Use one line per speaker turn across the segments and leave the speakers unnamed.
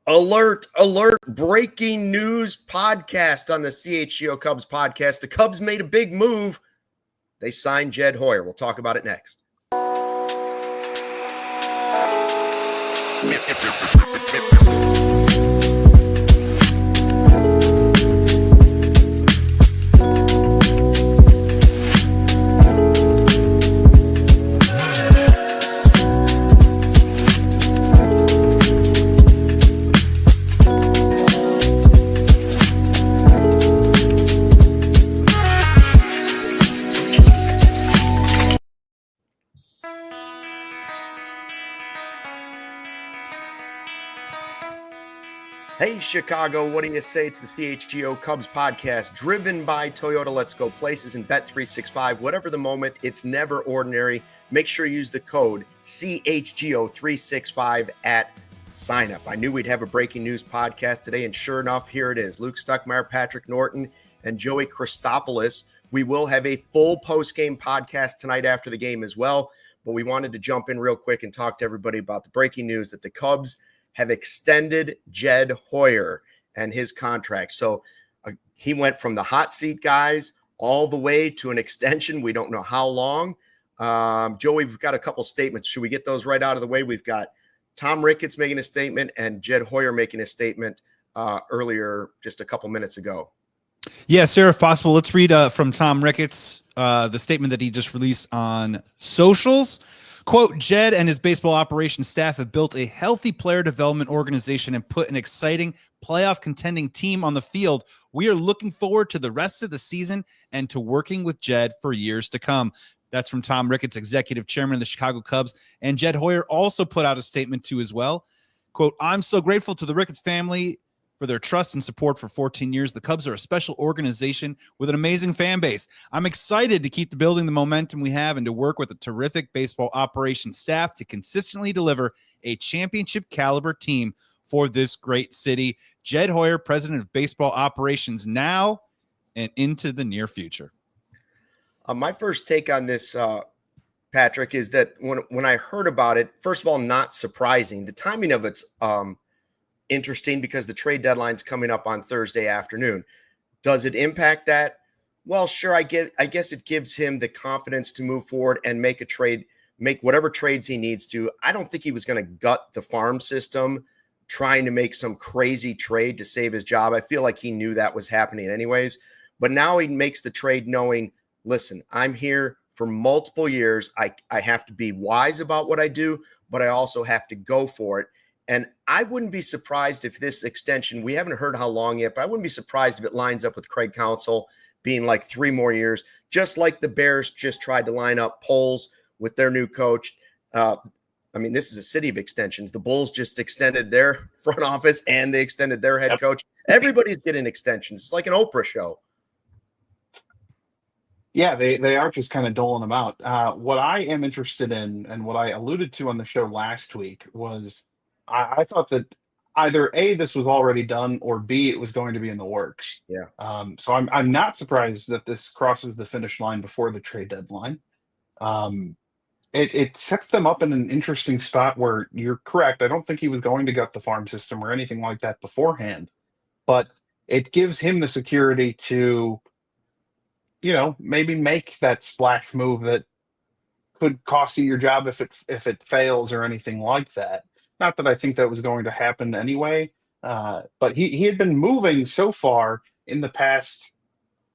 Alert, alert, breaking news podcast on the CHGO Cubs podcast. The Cubs made a big move. They signed Jed Hoyer. We'll talk about it next. Hey, Chicago, what do you say? It's the CHGO Cubs podcast, driven by Toyota. Let's go places and Bet365. Whatever the moment, it's never ordinary. Make sure you use the code CHGO365 at sign up. I knew we'd have a breaking news podcast today, and sure enough, here it is. Luke Stuckmeyer, Patrick Norton, and Joey Christopoulos. We will have a full post-game podcast tonight after the game as well, but we wanted to jump in real quick and talk to everybody about the breaking news that the Cubs have extended Jed Hoyer and his contract. So he went from the hot seat guys all the way to an extension. We don't know how long. Joey, we've got a couple statements. Should we get those right out of the way? We've got Tom Ricketts making a statement and Jed Hoyer making a statement earlier, just a couple minutes ago.
Yeah, sir, if possible, let's read from Tom Ricketts, the statement that he just released on socials. Quote, Jed and his baseball operations staff have built a healthy player development organization and put an exciting playoff contending team on the field. We are looking forward to the rest of the season and to working with Jed for years to come. That's from Tom Ricketts, executive chairman of the Chicago Cubs. And Jed Hoyer also put out a statement too as well. Quote, I'm so grateful to the Ricketts family for their trust and support for 14 years. The Cubs are a special organization with an amazing fan base. I'm excited to keep building the momentum we have and to work with a terrific baseball operations staff to consistently deliver a championship caliber team for this great city. Jed Hoyer, president of baseball operations now and into the near future.
My first take on this, Patrick, is that when I heard about it, first of all, not surprising. The timing of it's interesting because the trade deadline's coming up on Thursday afternoon. Does it impact that? Well, sure. I guess it gives him the confidence to move forward and make a trade, make whatever trades he needs to. I don't think he was going to gut the farm system trying to make some crazy trade to save his job. I feel like he knew that was happening anyways, but now he makes the trade knowing, listen, I'm here for multiple years. I have to be wise about what I do, but I also have to go for it. And I wouldn't be surprised if this extension, we haven't heard how long yet, but I wouldn't be surprised if it lines up with Craig Counsell being like 3 more years, just like the Bears just tried to line up polls with their new coach. I mean, this is a city of extensions. The Bulls just extended their front office and they extended their head coach. Everybody's getting extensions. It's like an Oprah show.
Yeah, they are just kind of doling them out. What I am interested in and what I alluded to on the show last week was I thought that either A, this was already done, or B, it was going to be in the works.
Yeah.
So I'm not surprised that this crosses the finish line before the trade deadline. It sets them up in an interesting spot where you're correct. I don't think he was going to gut the farm system or anything like that beforehand, but it gives him the security to, maybe make that splash move that could cost you your job if it fails or anything like that. Not that I think that was going to happen anyway, but he had been moving so far in the past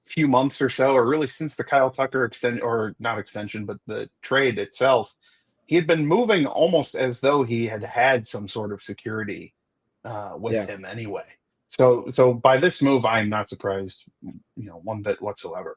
few months or so, or really since the Kyle Tucker extension, but the trade itself, he had been moving almost as though he had some sort of security with him anyway. So by this move, I'm not surprised, one bit whatsoever.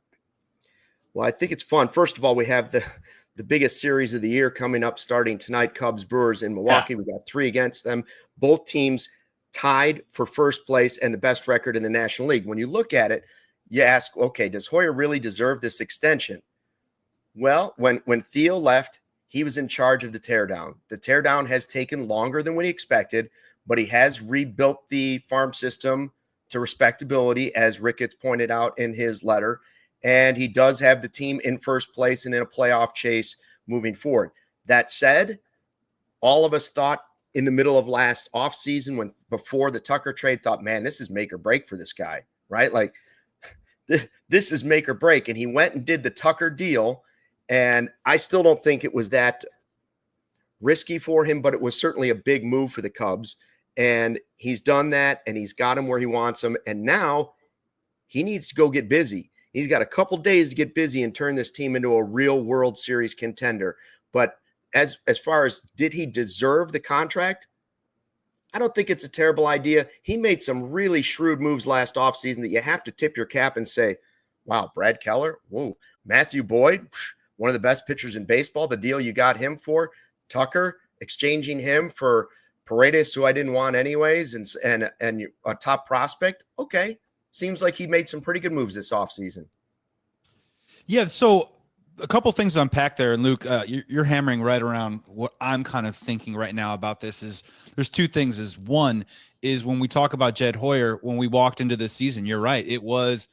Well, I think it's fun. First of all, we have the biggest series of the year coming up starting tonight, Cubs Brewers in Milwaukee. We got 3 against them. Both teams tied for first place and the best record in the National League. When you look at it, you ask, okay, does Hoyer really deserve this extension? Well, when Theo left, he was in charge of the teardown. The teardown has taken longer than we expected, but he has rebuilt the farm system to respectability, as Ricketts pointed out in his letter. And he does have the team in first place and in a playoff chase moving forward. That said, all of us thought in the middle of last offseason when before the Tucker trade thought, man, this is make or break for this guy, right? Like this is make or break. And he went and did the Tucker deal. And I still don't think it was that risky for him, but it was certainly a big move for the Cubs. And he's done that and he's got him where he wants him. And now he needs to go get busy. He's got a couple days to get busy and turn this team into a real World Series contender. But as far as did he deserve the contract? I don't think it's a terrible idea. He made some really shrewd moves last offseason that you have to tip your cap and say, wow, Brad Keller, whoa, Matthew Boyd, one of the best pitchers in baseball, the deal you got him for, Tucker, exchanging him for Paredes, who I didn't want anyways, and a top prospect. Okay, seems like he made some pretty good moves this offseason.
Yeah, so a couple things to unpack there, and Luke, you're hammering right around what I'm kind of thinking right now about this. Is there's two things. Is one is when we talk about Jed Hoyer, when we walked into this season, you're right. It was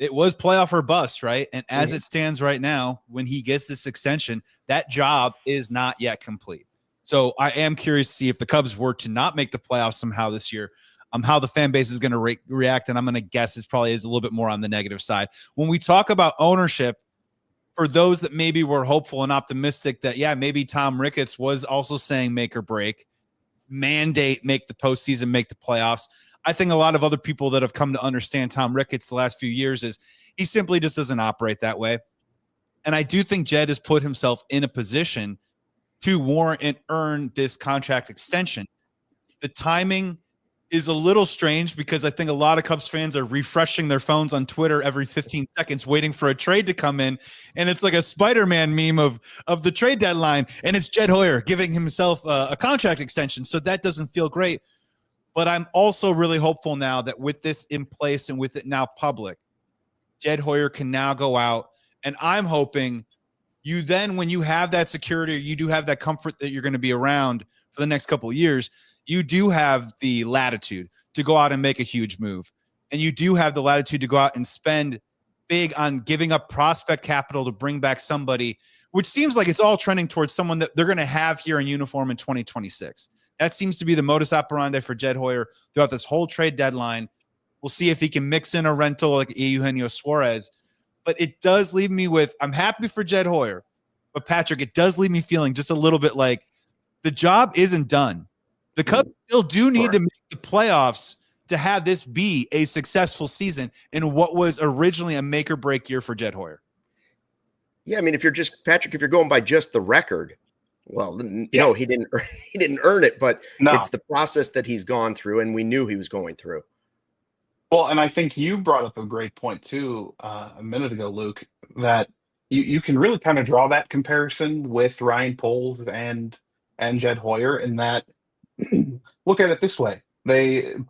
playoff or bust, right? And as it stands right now, when he gets this extension, that job is not yet complete. So I am curious to see if the Cubs were to not make the playoffs somehow this year, how the fan base is going to react. And I'm going to guess it probably is a little bit more on the negative side. When we talk about ownership, for those that maybe were hopeful and optimistic that, yeah, maybe Tom Ricketts was also saying make or break, mandate, make the postseason, make the playoffs. I think a lot of other people that have come to understand Tom Ricketts the last few years is he simply just doesn't operate that way. And I do think Jed has put himself in a position to warrant and earn this contract extension. The timing is a little strange because I think a lot of Cubs fans are refreshing their phones on Twitter every 15 seconds, waiting for a trade to come in. And it's like a Spider-Man meme of the trade deadline. And it's Jed Hoyer giving himself a contract extension. So that doesn't feel great. But I'm also really hopeful now that with this in place and with it now public, Jed Hoyer can now go out. And I'm hoping you then, when you have that security, you do have that comfort that you're going to be around for the next couple of years, you do have the latitude to go out and make a huge move. And you do have the latitude to go out and spend big on giving up prospect capital to bring back somebody, which seems like it's all trending towards someone that they're going to have here in uniform in 2026. That seems to be the modus operandi for Jed Hoyer throughout this whole trade deadline. We'll see if he can mix in a rental like Eugenio Suarez. But it does leave me with, I'm happy for Jed Hoyer. But Patrick, it does leave me feeling just a little bit like the job isn't done. The Cubs still do need to make the playoffs to have this be a successful season in what was originally a make or break year for Jed Hoyer.
Yeah, I mean, if you're going by just the record, well, no, he didn't earn it, but it's the process that he's gone through, and we knew he was going through.
Well, and I think you brought up a great point too a minute ago, Luke, that you can really kind of draw that comparison with Ryan Poles and Jed Hoyer in that. Look at it this way.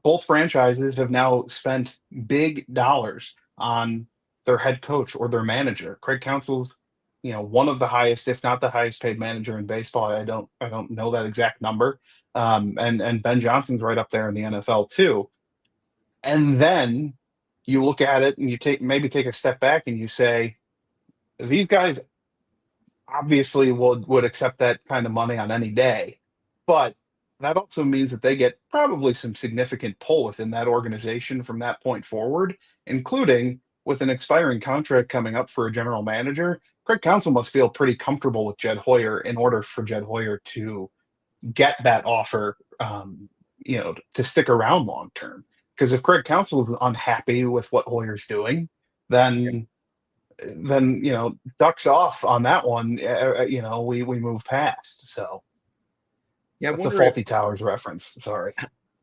Both franchises have now spent big dollars on their head coach or their manager. Craig Counsell's, one of the highest, if not the highest paid manager in baseball. I don't know that exact number. And Ben Johnson's right up there in the NFL too. And then you look at it and you take a step back and you say, these guys obviously would accept that kind of money on any day, but that also means that they get probably some significant pull within that organization from that point forward, including with an expiring contract coming up for a general manager. Craig Counsell must feel pretty comfortable with Jed Hoyer in order for Jed Hoyer to get that offer, to stick around long term. Because if Craig Counsell is unhappy with what Hoyer's doing, then ducks off on that one. We move past. So. Yeah, that's a Faulty Towers reference. Sorry.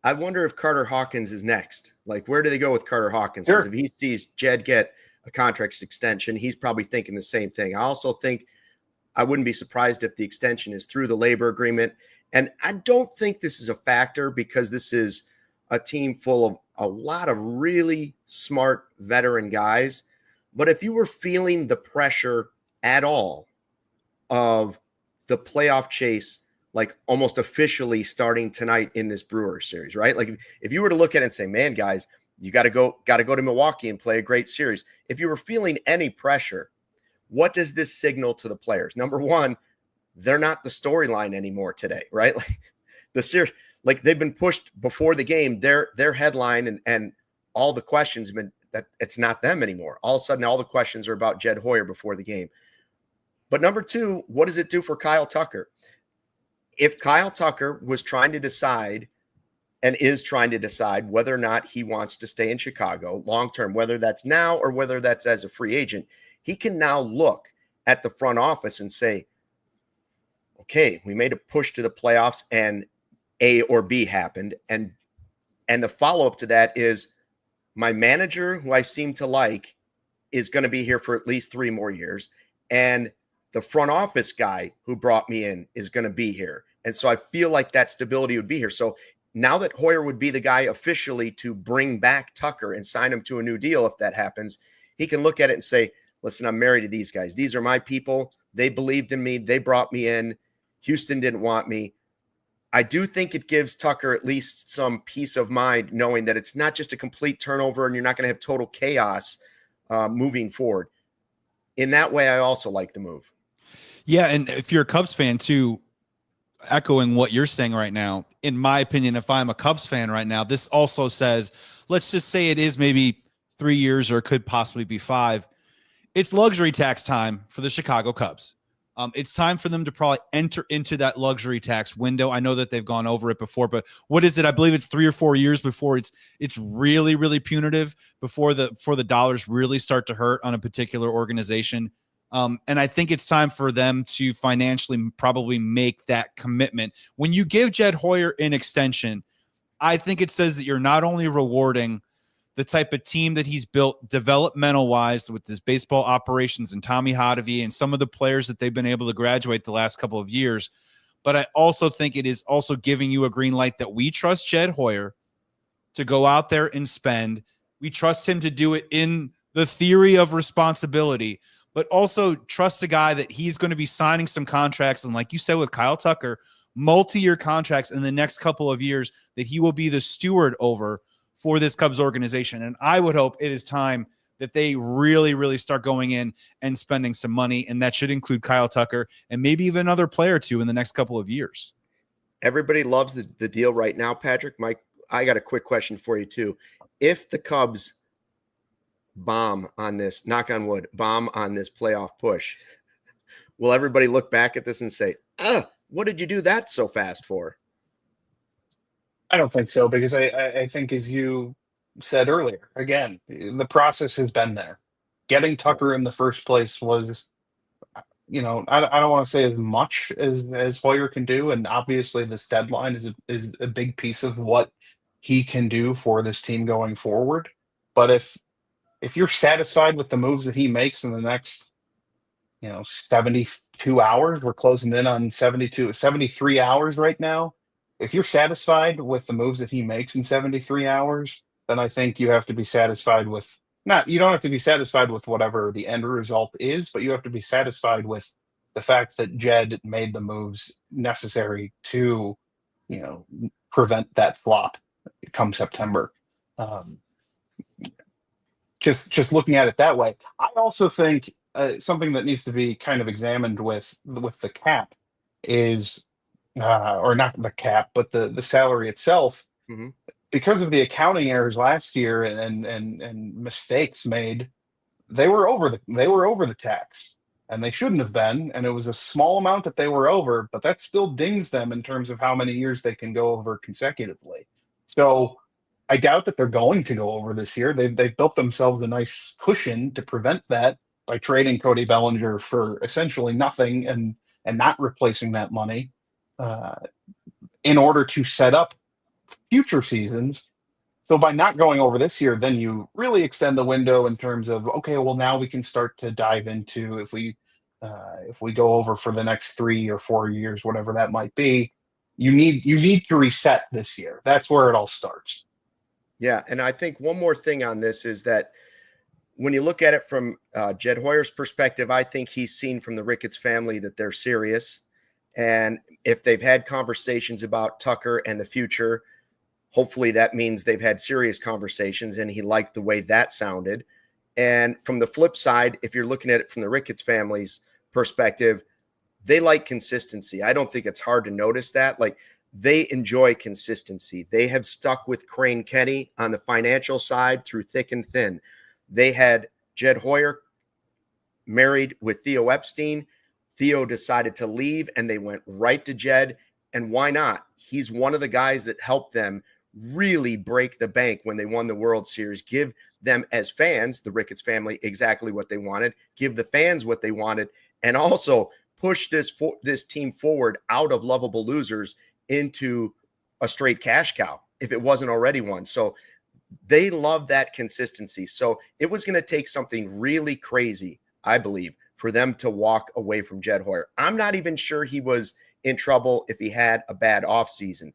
I wonder if Carter Hawkins is next. Like, where do they go with Carter Hawkins? Because if he sees Jed get a contract extension, he's probably thinking the same thing. I also think I wouldn't be surprised if the extension is through the labor agreement. And I don't think this is a factor because this is a team full of a lot of really smart veteran guys. But if you were feeling the pressure at all of the playoff chase, like almost officially starting tonight in this Brewers series, right? Like if you were to look at it and say, man, guys, you got to go to Milwaukee and play a great series. If you were feeling any pressure, what does this signal to the players? Number one, they're not the storyline anymore today, right? Like the series, like they've been pushed before the game, their headline and all the questions have been that it's not them anymore. All of a sudden, all the questions are about Jed Hoyer before the game. But number two, what does it do for Kyle Tucker? If Kyle Tucker was trying to decide and is trying to decide whether or not he wants to stay in Chicago long-term, whether that's now or whether that's as a free agent, he can now look at the front office and say, okay, we made a push to the playoffs and A or B happened. And the follow-up to that is my manager, who I seem to like, is going to be here for at least 3 more years. And the front office guy who brought me in is going to be here. And so I feel like that stability would be here. So now that Hoyer would be the guy officially to bring back Tucker and sign him to a new deal, if that happens, he can look at it and say, listen, I'm married to these guys. These are my people. They believed in me. They brought me in. Houston didn't want me. I do think it gives Tucker at least some peace of mind knowing that it's not just a complete turnover and you're not going to have total chaos moving forward. In that way, I also like the move.
Yeah, and if you're a Cubs fan too, echoing what you're saying right now, in my opinion, if I'm a Cubs fan right now, this also says, let's just say it is maybe 3 years or it could possibly be 5. It's luxury tax time for the Chicago Cubs. It's time for them to probably enter into that luxury tax window. I know that they've gone over it before, but what is it? I believe it's 3 or 4 years before it's really, really punitive before the dollars really start to hurt on a particular organization. And I think it's time for them to financially probably make that commitment. When you give Jed Hoyer an extension, I think it says that you're not only rewarding the type of team that he's built developmental wise with his baseball operations and Tommy Hotovy and some of the players that they've been able to graduate the last couple of years. But I also think it is also giving you a green light that we trust Jed Hoyer to go out there and spend. We trust him to do it in the theory of responsibility, but also trust a guy that he's going to be signing some contracts. And like you said, with Kyle Tucker, multi-year contracts in the next couple of years that he will be the steward over for this Cubs organization. And I would hope it is time that they really, really start going in and spending some money. And that should include Kyle Tucker and maybe even another player or two in the next couple of years.
Everybody loves the deal right now, Patrick. Mike, I got a quick question for you too. If the Cubs bomb on this, knock on wood, bomb on this playoff push, will everybody look back at this and say, what did you do that so fast for?
I don't think so, because I think, as you said earlier, again, the process has been there. Getting Tucker in the first place was, I don't want to say as much as Hoyer can do, and obviously this deadline is a big piece of what he can do for this team going forward. But if you're satisfied with the moves that he makes in the next, 72 hours, we're closing in on 73 hours right now. If you're satisfied with the moves that he makes in 73 hours, then I think you have to be satisfied with you don't have to be satisfied with whatever the end result is, but you have to be satisfied with the fact that Jed made the moves necessary to, prevent that flop come September. Just looking at it that way. I also think something that needs to be kind of examined with the cap is, or not the cap, but the salary itself, because of the accounting errors last year and mistakes made, they were over the tax, and they shouldn't have been. And it was a small amount that they were over, but that still dings them in terms of how many years they can go over consecutively. So I doubt that they're going to go over this year. They've built themselves a nice cushion to prevent that by trading Cody Bellinger for essentially nothing and not replacing that money, in order to set up future seasons. So by not going over this year, then you really extend the window in terms of, okay, well, now we can start to dive into, if we go over for the next 3 or 4 years, whatever that might be, you need to reset this year. That's where it all starts.
Yeah, and I think one more thing on this is that when you look at it from Jed Hoyer's perspective, I think he's seen from the Ricketts family that they're serious. And if they've had conversations about Tucker and the future, hopefully that means they've had serious conversations, and he liked the way that sounded. And from the flip side, if you're looking at it from the Ricketts family's perspective, they like consistency. I don't think it's hard to notice that. Like, they enjoy consistency. They have stuck with Crane Kenny on the financial side through thick and thin. They had Jed Hoyer married with Theo Epstein. Theo decided to leave, and they went right to Jed. And why not? He's one of the guys that helped them really break the bank when they won the World Series, give them as fans, the Ricketts family, exactly what they wanted, give the fans what they wanted, and also push this team forward out of lovable losers into a straight cash cow, if it wasn't already one. So they love that consistency. So it was going to take something really crazy, I believe, for them to walk away from Jed Hoyer. I'm not even sure he was in trouble if he had a bad offseason.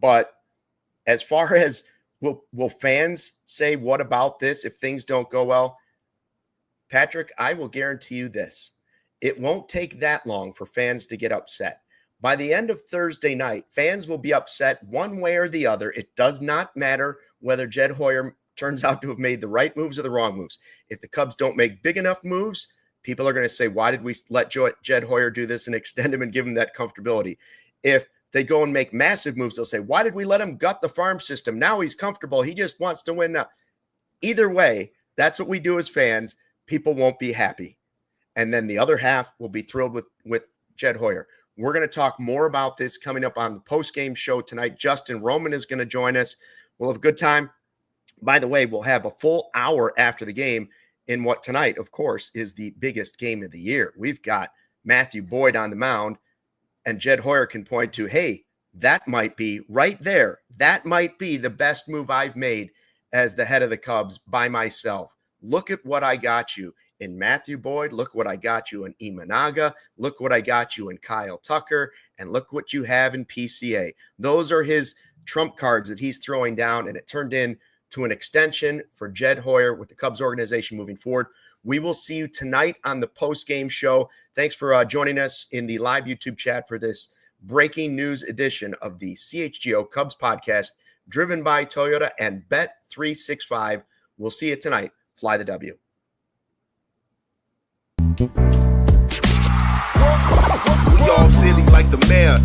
But as far as will fans say, what about this if things don't go well? Patrick, I will guarantee you this. It won't take that long for fans to get upset. By the end of Thursday night, fans will be upset one way or the other. It does not matter whether Jed Hoyer turns out to have made the right moves or the wrong moves. If the Cubs don't make big enough moves, people are going to say, why did we let Jed Hoyer do this and extend him and give him that comfortability? If they go and make massive moves, they'll say, why did we let him gut the farm system? Now he's comfortable. He just wants to win now. Either way, that's what we do as fans. People won't be happy. And then the other half will be thrilled with Jed Hoyer. We're going to talk more about this coming up on the post-game show tonight. Justin Roman is going to join us. We'll have a good time. By the way, we'll have a full hour after the game in what tonight, of course, is the biggest game of the year. We've got Matthew Boyd on the mound, and Jed Hoyer can point to, hey, that might be right there. That might be the best move I've made as the head of the Cubs by myself. Look at what I got you in Matthew Boyd. Look what I got you in Imanaga. Look what I got you in Kyle Tucker. And look what you have in PCA. Those are his trump cards that he's throwing down, and it turned into an extension for Jed Hoyer with the Cubs organization moving forward. We will see you tonight on the post-game show. Thanks for joining us in the live YouTube chat for this breaking news edition of the CHGO Cubs Podcast, driven by Toyota and Bet365. We'll see you tonight. Fly the W.
We all silly like the mayor.